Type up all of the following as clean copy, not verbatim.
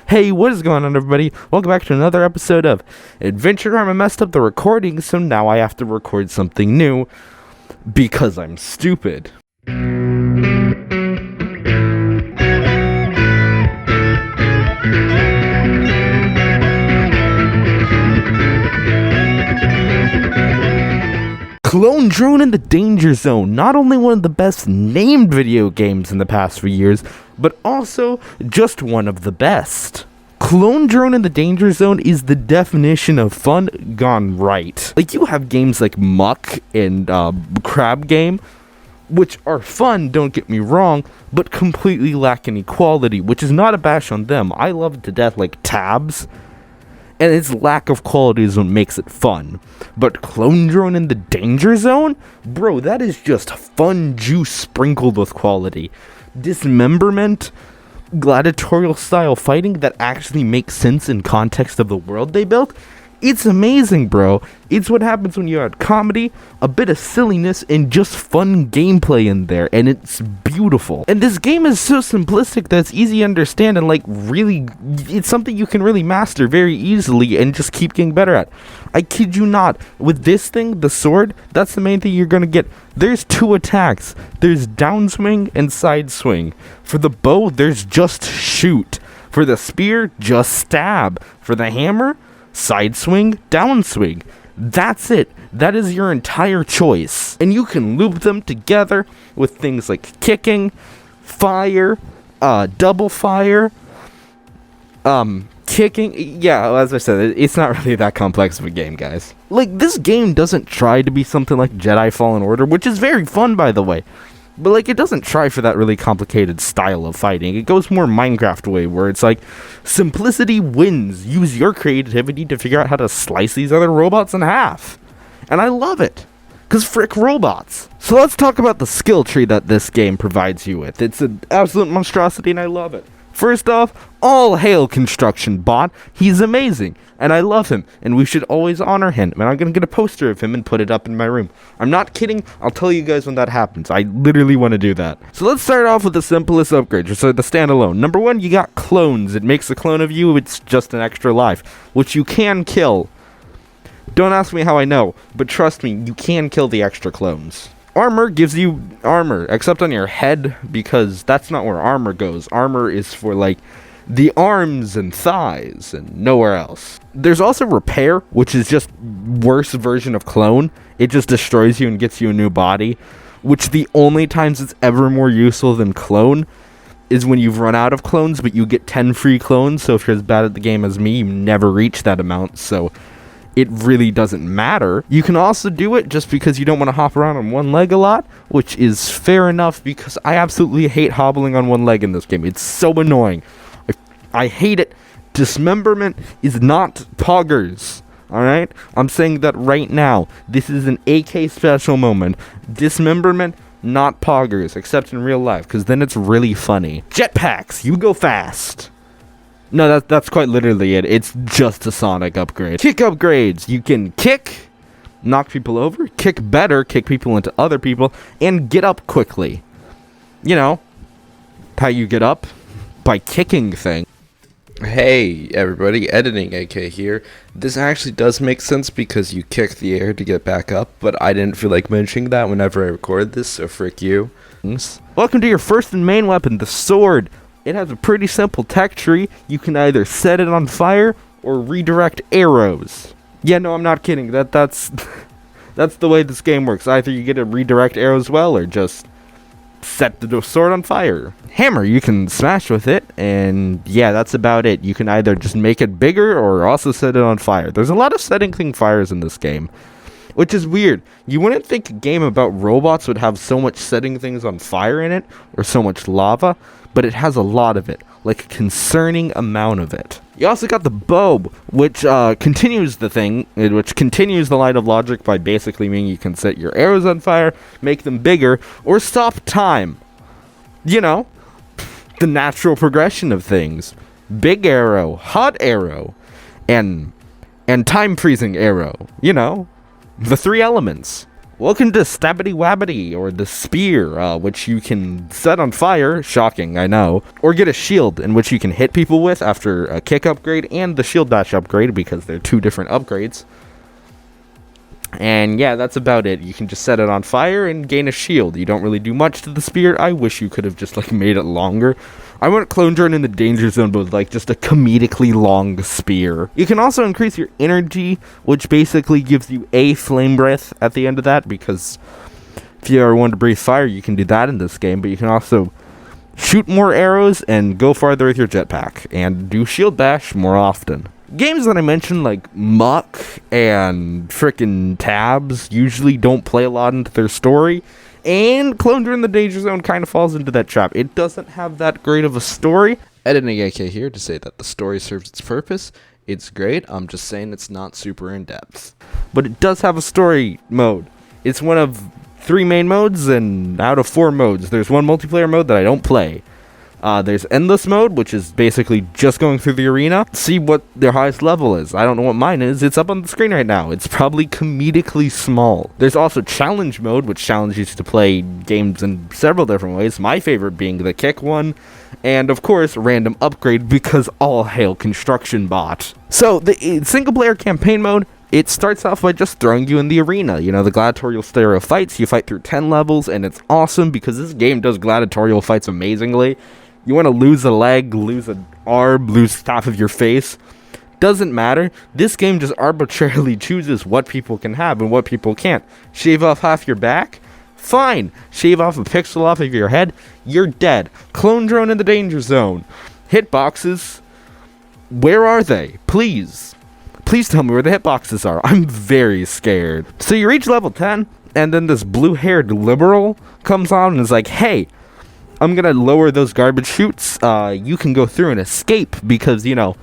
Hey, what is going on, everybody? Welcome back to another episode of Adventure Time. I messed up the recording, so now I have to record something new because I'm stupid. Clone Drone in the Danger Zone, not only one of the best named video games in the past few years, but also just one of the best. Clone Drone in the Danger Zone is the definition of fun gone right. Like, you have games like Muck and Crab Game, which are fun, don't get me wrong, but completely lack any quality, which is not a bash on them. I love it to death, like Tabs. And its lack of quality is what makes it fun. But Clone Drone in the Danger Zone? Bro, that is just fun juice sprinkled with quality. Dismemberment, gladiatorial style fighting that actually makes sense in context of the world they built. It's amazing, bro. It's what happens when you add comedy, a bit of silliness, and just fun gameplay in there, and it's beautiful. And this game is so simplistic that it's easy to understand and, like, really, it's something you can really master very easily and just keep getting better at. I kid you not. With this thing, the sword, that's the main thing you're gonna get. There's two attacks. There's downswing and side swing. For the bow, there's just shoot. For the spear, just stab. For the hammer, side swing, downswing. That's it. That is your entire choice. And you can loop them together with things like kicking, fire, double fire, kicking. Yeah, as I said, it's not really that complex of a game, guys. Like, this game doesn't try to be something like Jedi Fallen Order, which is very fun, by the way. But, like, it doesn't try for that really complicated style of fighting. It goes more Minecraft way, where it's like, simplicity wins. Use your creativity to figure out how to slice these other robots in half. And I love it. Because frick robots. So let's talk about the skill tree that this game provides you with. It's an absolute monstrosity, and I love it. First off, all hail Construction Bot. He's amazing, and I love him, and we should always honor him. And I'm going to get a poster of him and put it up in my room. I'm not kidding. I'll tell you guys when that happens. I literally want to do that. So let's start off with the simplest upgrade, so the standalone. Number one, you got clones. It makes a clone of you. It's just an extra life, which you can kill. Don't ask me how I know, but trust me, you can kill the extra clones. Armor gives you armor, except on your head, because that's not where armor goes. Armor is for, like, the arms and thighs, and nowhere else. There's also repair, which is just worse version of clone. It just destroys you and gets you a new body, which the only times it's ever more useful than clone is when you've run out of clones, but you get 10 free clones, so if you're as bad at the game as me, you never reach that amount, so it really doesn't matter. You can also do it just because you don't want to hop around on one leg a lot, which is fair enough because I absolutely hate hobbling on one leg in this game. It's so annoying. I hate it. Dismemberment is not poggers. Alright? I'm saying that right now. This is an AK special moment. Dismemberment, not poggers, except in real life, because then it's really funny. Jetpacks, you go fast. No, that's quite literally it. It's just a Sonic upgrade. Kick upgrades. You can kick, knock people over, kick better, kick people into other people, and get up quickly. You know, how you get up? By kicking things. Hey everybody, Editing AK here. This actually does make sense because you kick the air to get back up, but I didn't feel like mentioning that whenever I record this, so frick you. Welcome to your first and main weapon, the sword. It has a pretty simple tech tree. You can either set it on fire or redirect arrows. Yeah, no, I'm not kidding. That's the way this game works. Either you get to redirect arrows well or just set the sword on fire. Hammer, you can smash with it, and yeah, that's about it. You can either just make it bigger or also set it on fire. There's a lot of setting fires in this game, which is weird. You wouldn't think a game about robots would have so much setting things on fire in it, or so much lava, but it has a lot of it, like a concerning amount of it. You also got the bow, which continues the thing, which continues the line of logic by basically meaning you can set your arrows on fire, make them bigger, or stop time. You know, the natural progression of things. Big arrow, hot arrow, and time freezing arrow. You know, the three elements. Welcome to Stabbity Wabbity, or the Spear, which you can set on fire, shocking, I know, or get a shield, in which you can hit people with after a kick upgrade and the shield dash upgrade, because they're two different upgrades. And yeah, that's about it. You can just set it on fire and gain a shield. You don't really do much to the Spear. I wish you could have just, like, made it longer. I want Clone Drone in the Danger Zone, but with, like, just a comedically long spear. You can also increase your energy, which basically gives you a flame breath at the end of that, because if you ever want to breathe fire, you can do that in this game, but you can also shoot more arrows and go farther with your jetpack, and do shield bash more often. Games that I mentioned, like Muck and frickin' Tabs, usually don't play a lot into their story. And Clone Drone in the Danger Zone kind of falls into that trap. It doesn't have that great of a story. Editing AK here to say that the story serves its purpose. It's great. I'm just saying it's not super in-depth. But it does have a story mode. It's one of 3 main modes, and out of 4 modes, there's one multiplayer mode that I don't play. There's Endless Mode, which is basically just going through the arena, see what their highest level is. I don't know what mine is. It's up on the screen right now. It's probably comedically small. There's also Challenge Mode, which challenges you to play games in several different ways, my favorite being the kick one, and of course, Random Upgrade, because all hail Construction Bot. So, the single-player campaign mode, it starts off by just throwing you in the arena. You know, the gladiatorial stereo fights, you fight through 10 levels, and it's awesome because this game does gladiatorial fights amazingly. You want to lose a leg, lose an arm, lose half of your face. Doesn't matter. This game just arbitrarily chooses what people can have and what people can't. Shave off half your back? Fine. Shave off a pixel off of your head? You're dead. Clone Drone in the Danger Zone. Hitboxes? Where are they? Please. Please tell me where the hitboxes are. I'm very scared. So you reach level 10, and then this blue-haired liberal comes on and is like, hey, I'm gonna lower those garbage chutes. You can go through and escape because, you know,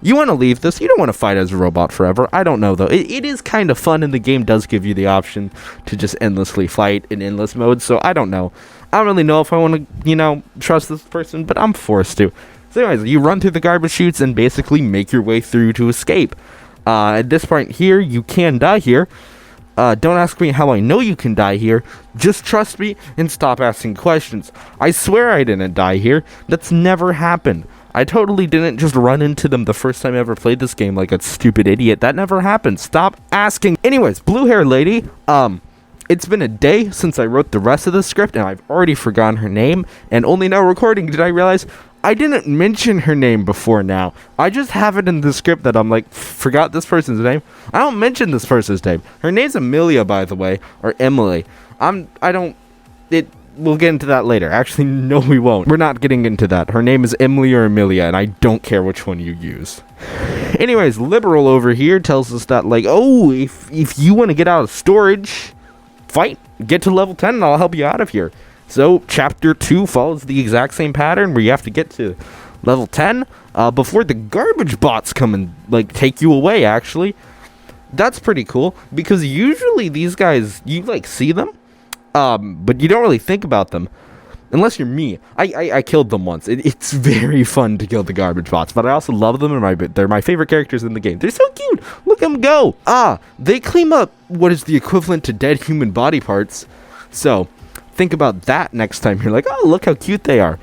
you want to leave this. You don't want to fight as a robot forever. I don't know, though. It is kind of fun, and the game does give you the option to just endlessly fight in endless mode, so I don't know. I don't really know if I want to, you know, trust this person, but I'm forced to. So anyways, you run through the garbage chutes and basically make your way through to escape. At this point here, you can die here. Don't ask me how I know you can die here. Just trust me and stop asking questions. I swear I didn't die here. That's never happened. I totally didn't just run into them the first time I ever played this game like a stupid idiot. That never happened. Stop asking. Anyways, blue hair lady, it's been a day since I wrote the rest of the script, and I've already forgotten her name, and only now recording did I realize I didn't mention her name before now. I just have it in the script that I'm like, forgot this person's name. I don't mention this person's name. Her name's Amelia, by the way, or Emily. We'll get into that later. Actually, no, we won't. We're not getting into that. Her name is Emily or Amelia, and I don't care which one you use. Anyways, Liberal over here tells us that, like, oh, if you want to get out of storage, fight, get to level 10, and I'll help you out of here. So, Chapter 2 follows the exact same pattern where you have to get to level 10 before the garbage bots come and, like, take you away, actually. That's pretty cool, because usually these guys, you, like, see them, but you don't really think about them. Unless you're me. I killed them once. It's very fun to kill the garbage bots, but I also love them, and they're my favorite characters in the game. They're so cute! Look at them go! They clean up what is the equivalent to dead human body parts. So, think about that next time you're like, oh, look how cute they are.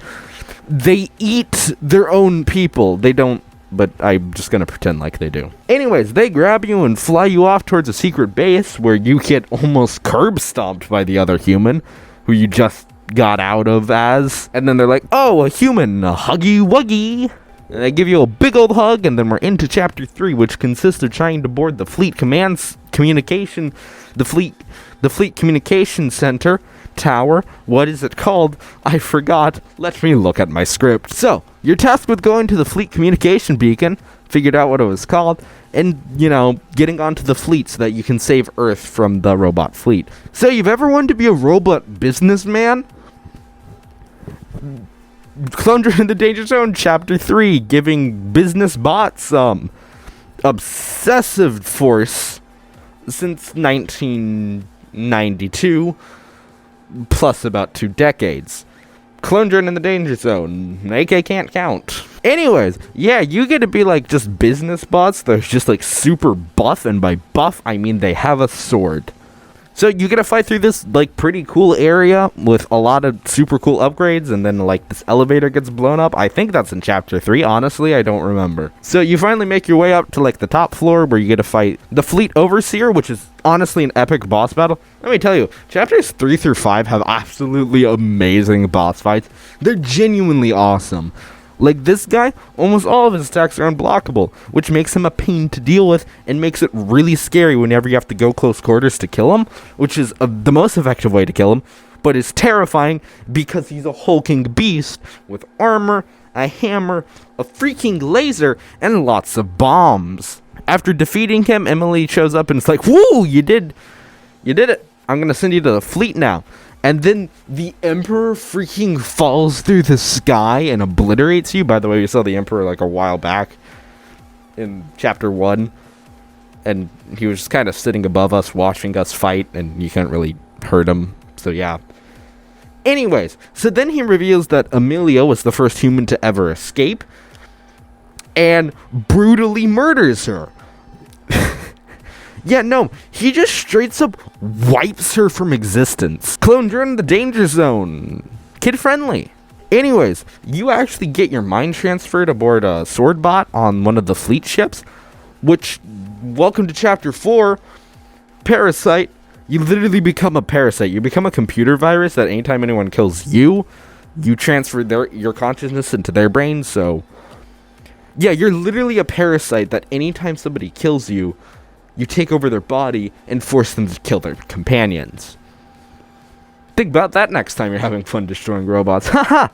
They eat their own people. They don't, but I'm just gonna pretend like they do. Anyways, they grab you and fly you off towards a secret base where you get almost curb stomped by the other human who you just got out of as. And then they're like, oh, a human, a huggy wuggy. And they give you a big old hug, and then we're into Chapter 3, which consists of trying to board the fleet communication center tower. What is it called? I forgot. Let me look at my script. So, you're tasked with going to the fleet communication beacon, figured out what it was called, and, you know, getting onto the fleet so that you can save Earth from the robot fleet. So, you've ever wanted to be a robot businessman? Clone Drone in the Danger Zone, Chapter 3, giving business bots obsessive force since 1992, plus about 2 decades. Clone Drone in the Danger Zone, AK can't count. Anyways, yeah, you get to be like just business bots. They're just like super buff, and by buff, I mean they have a sword. So you get to fight through this like pretty cool area with a lot of super cool upgrades, and then like this elevator gets blown up. I think that's in chapter 3. Honestly, I don't remember. So you finally make your way up to like the top floor where you get to fight the Fleet Overseer, which is honestly an epic boss battle. Let me tell you, chapters 3 through 5 have absolutely amazing boss fights. They're genuinely awesome. Like this guy, almost all of his attacks are unblockable, which makes him a pain to deal with and makes it really scary whenever you have to go close quarters to kill him, which is the most effective way to kill him, but is terrifying because he's a hulking beast with armor, a hammer, a freaking laser, and lots of bombs. After defeating him, Emily shows up and it's like, "Woo, you did it. I'm gonna send you to the fleet now." And then the Emperor freaking falls through the sky and obliterates you. By the way, we saw the Emperor like a while back in chapter 1. And he was just kind of sitting above us, watching us fight, and you couldn't really hurt him. So yeah. Anyways, so then he reveals that Emilio was the first human to ever escape and brutally murders her. Yeah, no, he just straight up wipes her from existence. Clone, you're in the danger zone. Kid friendly. Anyways, you actually get your mind transferred aboard a sword bot on one of the fleet ships, which, welcome to chapter 4, Parasite. You literally become a parasite. You become a computer virus that anytime anyone kills you, you transfer your consciousness into their brain. So, yeah, you're literally a parasite that anytime somebody kills you, you take over their body and force them to kill their companions. Think about that next time you're having fun destroying robots. Haha!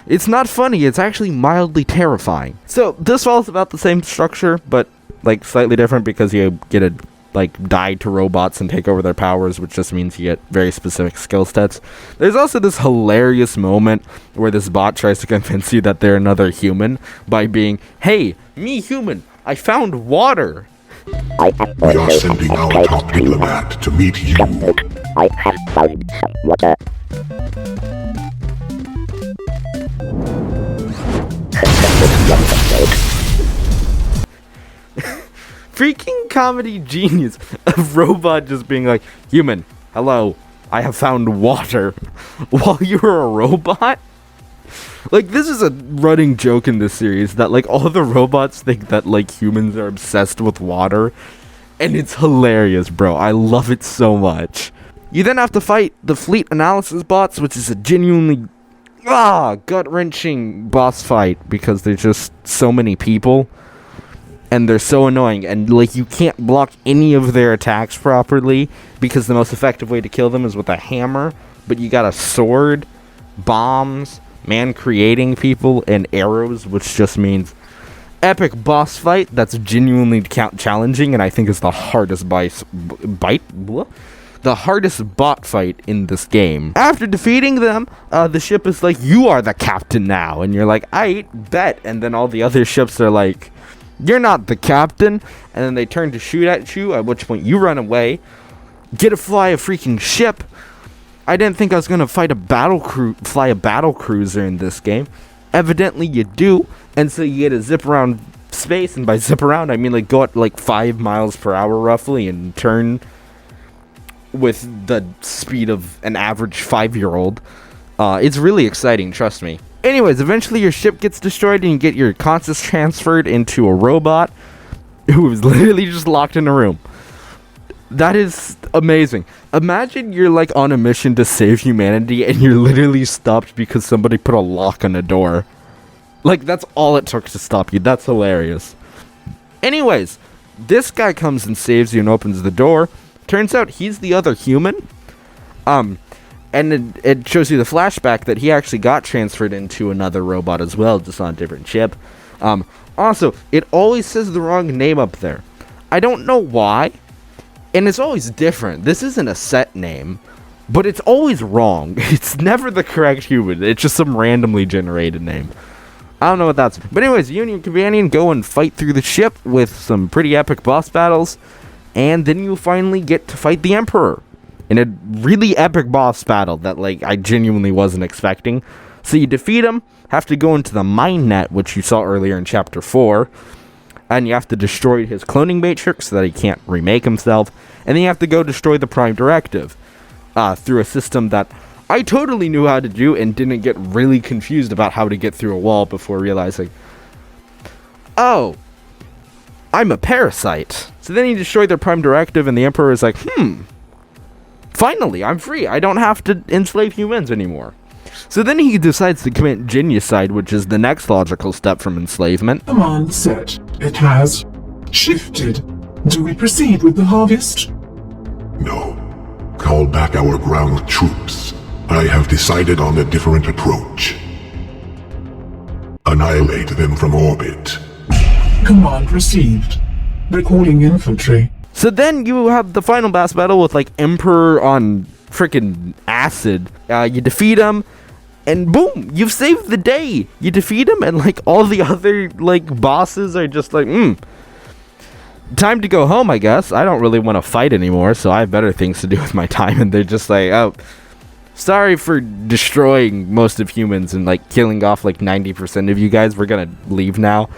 It's not funny, it's actually mildly terrifying. So, this follows about the same structure, but, like, slightly different because you get to, like, die to robots and take over their powers, which just means you get very specific skill sets. There's also this hilarious moment where this bot tries to convince you that they're another human by being, "Hey, me human, I found water." We are sending our top diplomat to meet you. I have found some water. Freaking comedy genius. A robot just being like, "Human, hello, I have found water," while you're a robot? Like, this is a running joke in this series that, like, all the robots think that, like, humans are obsessed with water. And it's hilarious, bro. I love it so much. You then have to fight the fleet analysis bots, which is a genuinely, gut-wrenching boss fight because there's just so many people. And they're so annoying. And, like, you can't block any of their attacks properly because the most effective way to kill them is with a hammer. But you got a sword, bombs, man creating people, and arrows, which just means epic boss fight that's genuinely challenging, and I think is the hardest the hardest bot fight in this game. After defeating them, the ship is like, "You are the captain now," and you're like, "I bet," and then all the other ships are like, "You're not the captain," and then they turn to shoot at you, at which point you run away, get to fly a freaking ship. I didn't think I was gonna fly a battle cruiser in this game. Evidently you do, and so you get to zip around space, and by zip around I mean like go at like 5 miles per hour roughly and turn with the speed of an average 5-year-old. It's really exciting, trust me. Anyways, eventually your ship gets destroyed and you get your conscience transferred into a robot who is literally just locked in a room. That is amazing. Imagine you're like on a mission to save humanity and you're literally stopped because somebody put a lock on a door. Like, that's all it took to stop you. That's hilarious. Anyways, this guy comes and saves you and opens the door. Turns out he's the other human. And it shows you the flashback that he actually got transferred into another robot as well, just on a different ship. Also, it always says the wrong name up there. I don't know why. And it's always different. This isn't a set name, but it's always wrong. It's never the correct human. It's just some randomly generated name. I don't know what that's. But anyways, you and your companion go and fight through the ship with some pretty epic boss battles. And then you finally get to fight the Emperor in a really epic boss battle that, like, I genuinely wasn't expecting. So you defeat him, have to go into the mine net, which you saw earlier in chapter 4. and you have to destroy his cloning matrix so that he can't remake himself, and then you have to go destroy the Prime Directive through a system that I totally knew how to do and didn't get really confused about how to get through a wall before realizing, oh, I'm a parasite. So then you destroy their Prime Directive, and the Emperor is like, finally, I'm free. I don't have to enslave humans anymore. So then he decides to commit genocide, which is the next logical step from enslavement. Command set. It has shifted. Do we proceed with the harvest? No. Call back our ground troops. I have decided on a different approach. Annihilate them from orbit. Command received. Recalling infantry. So then you have the final boss battle with, like, Emperor on freaking acid. You defeat him, and boom, you've saved the day. You defeat him, and, like, all the other, like, bosses are just like, time to go home, I guess. I don't really want to fight anymore, so I have better things to do with my time. And they're just like, oh, sorry for destroying most of humans and, like, killing off, like, 90% of you guys. We're gonna leave now.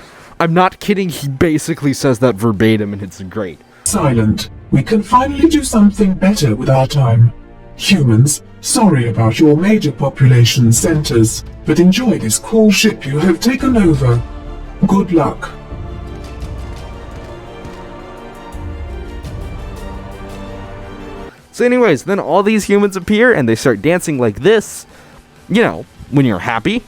I'm not kidding. He basically says that verbatim, and it's great. Silent. We can finally do something better with our time. Humans, sorry about your major population centers, but enjoy this cool ship you have taken over. Good luck. So anyways, then all these humans appear, and they start dancing like this. You know, when you're happy.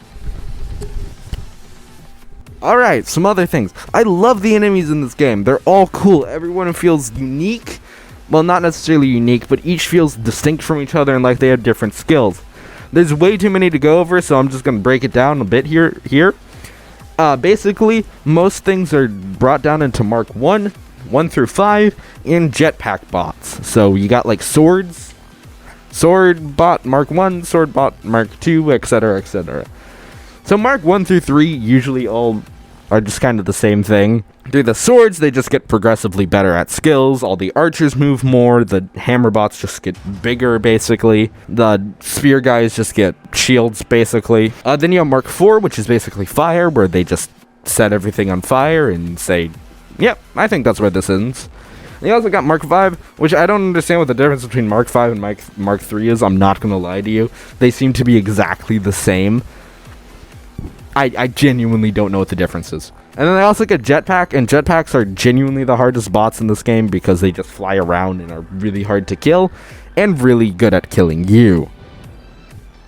Alright, some other things. I love the enemies in this game. They're all cool. Everyone feels unique. Well, not necessarily unique, but each feels distinct from each other and like they have different skills. There's way too many to go over, so I'm just going to break it down a bit here. Basically, most things are brought down into Mark 1, 1 through 5, and jetpack bots. So you got like swords, sword bot Mark 1, sword bot Mark 2, etc., etc. So Mark 1 through 3 usually all are just kind of the same thing. Through the swords, they just get progressively better at skills. All the archers move more. The hammer bots just get bigger, basically. The spear guys just get shields, basically. Then you have Mark 4, which is basically fire, where they just set everything on fire and say, yep, I think that's where this ends. And you also got Mark 5, which I don't understand what the difference between Mark 5 and Mark 3 is. I'm not going to lie to you. They seem to be exactly the same. I genuinely don't know what the difference is. And then they also get jetpack, and jetpacks are genuinely the hardest bots in this game because they just fly around and are really hard to kill and really good at killing you.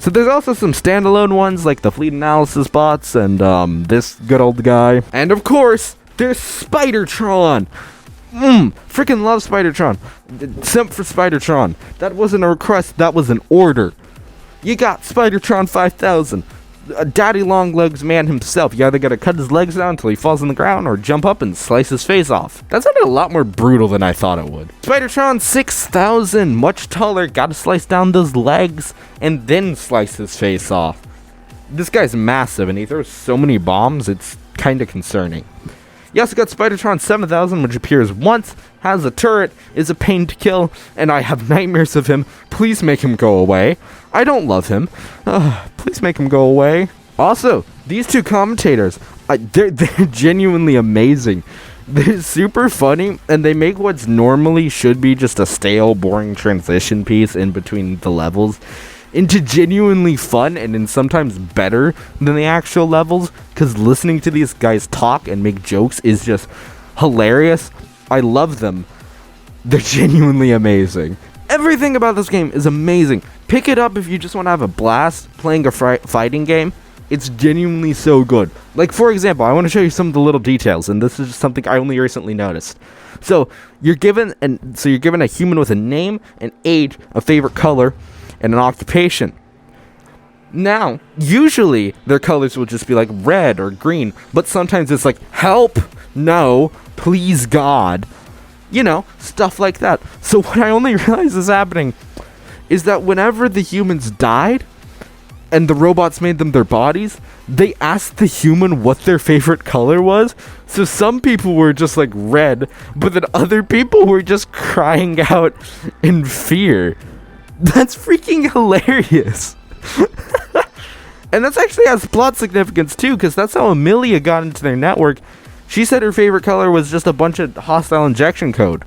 So there's also some standalone ones like the fleet analysis bots and this good old guy. And of course, there's Spidertron. Freaking love Spidertron. Simp for Spidertron. That wasn't a request, that was an order. You got Spidertron 5000. Daddy Longlegs man himself. You either gotta cut his legs down until he falls on the ground or jump up and slice his face off. That sounded a lot more brutal than I thought it would. Spidertron 6000, much taller, gotta slice down those legs and then slice his face off. This guy's massive and he throws so many bombs, it's kinda concerning. You also got Spidertron 7000, which appears once, has a turret, is a pain to kill, and I have nightmares of him. Please make him go away. I don't love him. Please make him go away. Also, these two commentators, they're genuinely amazing. They're super funny, and they make what's normally should be just a stale, boring transition piece in between the levels into genuinely fun and then sometimes better than the actual levels, because listening to these guys talk and make jokes is just hilarious. I love them. They're genuinely amazing. Everything about this game is amazing. Pick it up if you just want to have a blast playing a fighting game. It's genuinely so good. Like, for example, I want to show you some of the little details, and this is just something I only recently noticed. So you're given a human with a name, an age, a favorite color, and an occupation. Now, usually their colors will just be like red or green, but sometimes it's like help, no, please God, you know, stuff like that. So what I only realized is happening is that whenever the humans died and the robots made them their bodies, they asked the human what their favorite color was. So some people were just like red, but then other people were just crying out in fear. That's freaking hilarious. And that's actually has plot significance too, because that's how Amelia got into their network. She said her favorite color was just a bunch of hostile injection code.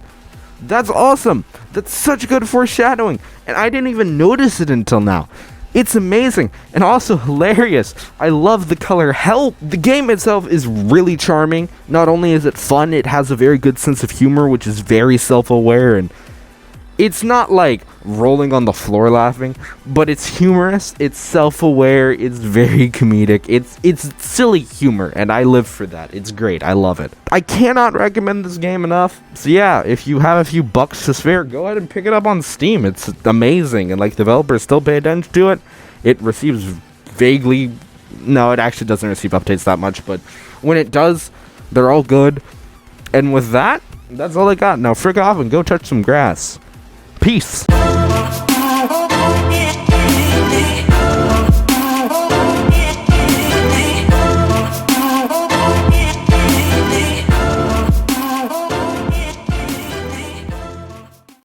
That's awesome. That's such good foreshadowing. And I didn't even notice it until now. It's amazing and also hilarious. I love the color Help. The game itself is really charming. Not only is it fun, it has a very good sense of humor, which is very self-aware, and it's not like rolling on the floor laughing, but it's humorous, it's self-aware, it's very comedic, it's silly humor, and I live for that. It's great. I love it. I cannot recommend this game enough. So yeah, if you have a few bucks to spare, go ahead and pick it up on Steam. It's amazing, and like developers still pay attention to it. It receives vaguely, no, it actually doesn't receive updates that much, but when it does, they're all good. And with that, that's all I got. Now frick off and go touch some grass. Peace.